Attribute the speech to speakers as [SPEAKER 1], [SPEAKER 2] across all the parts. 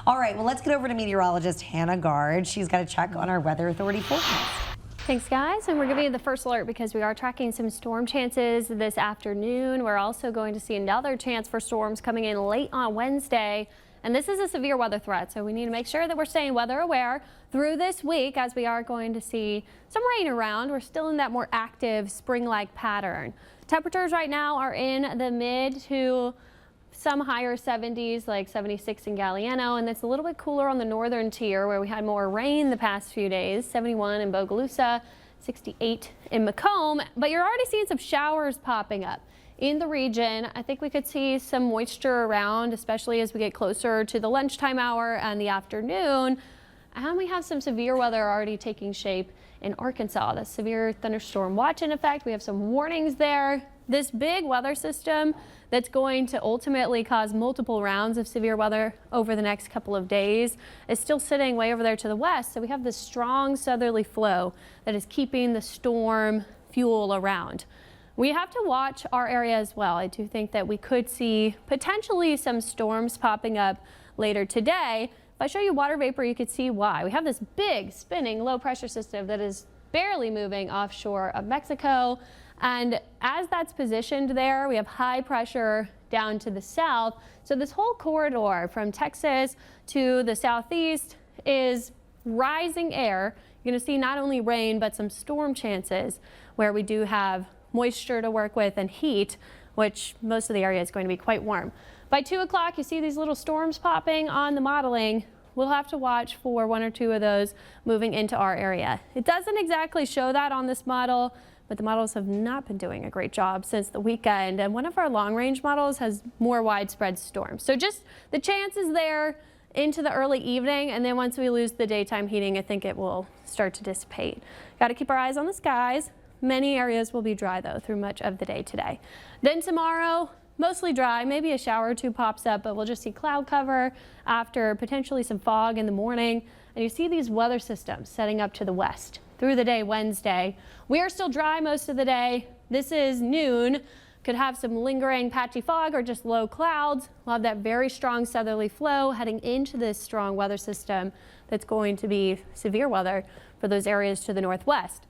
[SPEAKER 1] All right, well, let's get over to meteorologist Hannah Gard. She's got a check on our Weather Authority forecast.
[SPEAKER 2] Thanks, guys. And we're giving you the first alert because we are tracking some storm chances this afternoon. We're also going to see another chance for storms coming in late on Wednesday. And this is a severe weather threat, so we need to make sure that we're staying weather aware through this week, as we are going to see some rain around. We're still in that more active spring-like pattern. Temperatures right now are in the mid to some higher 70s, like 76 in Galliano, and it's a little bit cooler on the northern tier where we had more rain the past few days. 71 in Bogalusa, 68 in Macomb, but you're already seeing some showers popping up in the region. I think we could see some moisture around, especially as we get closer to the lunchtime hour and the afternoon. And we have some severe weather already taking shape in Arkansas. The severe thunderstorm watch in effect. We have some warnings there. This big weather system that's going to ultimately cause multiple rounds of severe weather over the next couple of days is still sitting way over there to the west. So we have this strong southerly flow that is keeping the storm fuel around. We have to watch our area as well. I do think that we could see potentially some storms popping up later today. If I show you water vapor, you could see why. We have this big spinning low pressure system that is barely moving offshore of Mexico. And as that's positioned there, we have high pressure down to the south. So this whole corridor from Texas to the southeast is rising air. You're going to see not only rain, but some storm chances where we do have moisture to work with and heat, which most of the area is going to be quite warm. By 2 o'clock, you see these little storms popping on the modeling. We'll have to watch for 1 or 2 of those moving into our area. It doesn't exactly show that on this model, but the models have not been doing a great job since the weekend. And one of our long-range models has more widespread storms. So just the chances there into the early evening, and then once we lose the daytime heating, I think it will start to dissipate. Got to keep our eyes on the skies. Many areas will be dry, though, through much of the day today. Then tomorrow, mostly dry. Maybe a shower or two pops up, but we'll just see cloud cover after potentially some fog in the morning. And you see these weather systems setting up to the west through the day Wednesday. We are still dry most of the day. This is noon. Could have some lingering patchy fog or just low clouds. We'll have that very strong southerly flow heading into this strong weather system that's going to be severe weather for those areas to the northwest.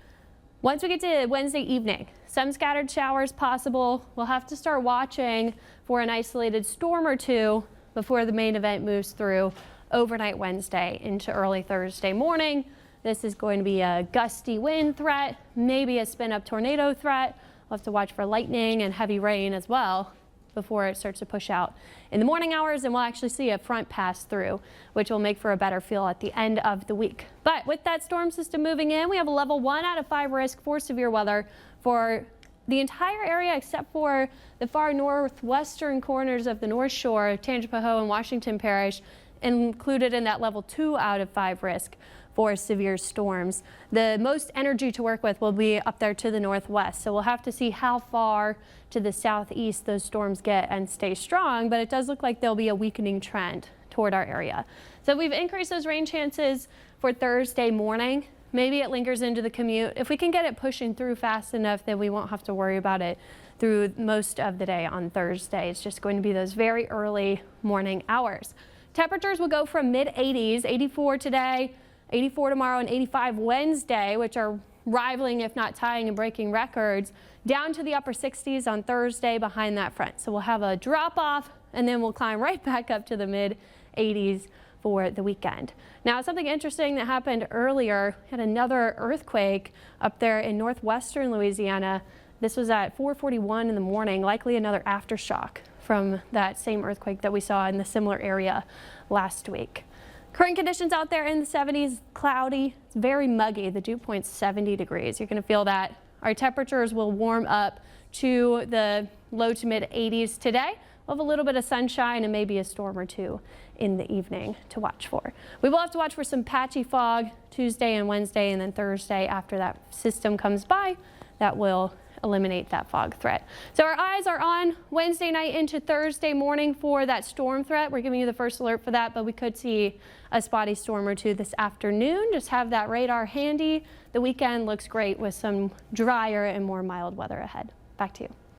[SPEAKER 2] Once we get to Wednesday evening, some scattered showers possible. We'll have to start watching for an isolated storm or two before the main event moves through overnight Wednesday into early Thursday morning. This is going to be a gusty wind threat, maybe a spin-up tornado threat. We'll have to watch for lightning and heavy rain as well before it starts to push out in the morning hours, and we'll actually see a front pass through, which will make for a better feel at the end of the week. But with that storm system moving in, we have a level 1 out of 5 risk for severe weather for the entire area except for the far northwestern corners of the North Shore, Tangipahoa and Washington Parish, included in that level 2 out of 5 risk for severe storms. The most energy to work with will be up there to the northwest, so we'll have to see how far to the southeast those storms get and stay strong, but it does look like there'll be a weakening trend toward our area. So we've increased those rain chances for Thursday morning. Maybe it lingers into the commute. If we can get it pushing through fast enough, then we won't have to worry about it through most of the day on Thursday. It's just going to be those very early morning hours. Temperatures will go from mid-80s, 84 today, 84 tomorrow, and 85 Wednesday, which are rivaling, if not tying and breaking records, down to the upper 60s on Thursday behind that front. So we'll have a drop off and then we'll climb right back up to the mid-80s for the weekend. Now, something interesting that happened earlier, we had another earthquake up there in northwestern Louisiana. This was at 4:41 in the morning, likely another aftershock from that same earthquake that we saw in the similar area last week. Current conditions out there in the 70s, cloudy, it's very muggy. The dew point's 70 degrees. You're going to feel that. Our temperatures will warm up to the low to mid 80s today. We'll have a little bit of sunshine and maybe a storm or two in the evening to watch for. We will have to watch for some patchy fog Tuesday and Wednesday, and then Thursday after that system comes by, that will eliminate that fog threat. So our eyes are on Wednesday night into Thursday morning for that storm threat. We're giving you the first alert for that, but we could see a spotty storm or two this afternoon. Just have that radar handy. The weekend looks great with some drier and more mild weather ahead. Back to you.